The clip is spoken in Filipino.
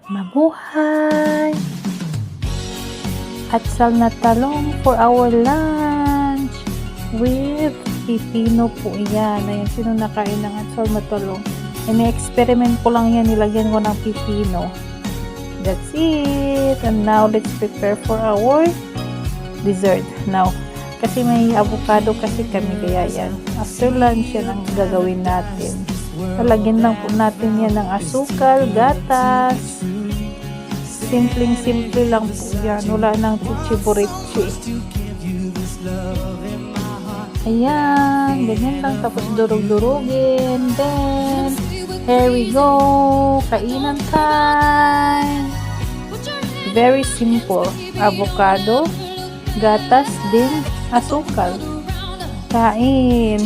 Mabuhay! Atsal na talong for our lunch with pipino po yan. Ayan, sino nakain ng atsal na talong? Ini-experiment ko lang yan, nilagyan ko ng pipino. That's it. And now, let's prepare for our dessert. Now, kasi may avocado kasi kami, kaya yan. After lunch, yan ang gagawin natin. Lalagyan lang po natin yan ng asukal, gatas. Simpleng-simple lang po yan. Wala nang chichi-burichi. Ayan, ganyan lang. Tapos durug-durugin. Then, here we go. Kainan time. Very simple. Avocado, gatas, din asukal. Kain.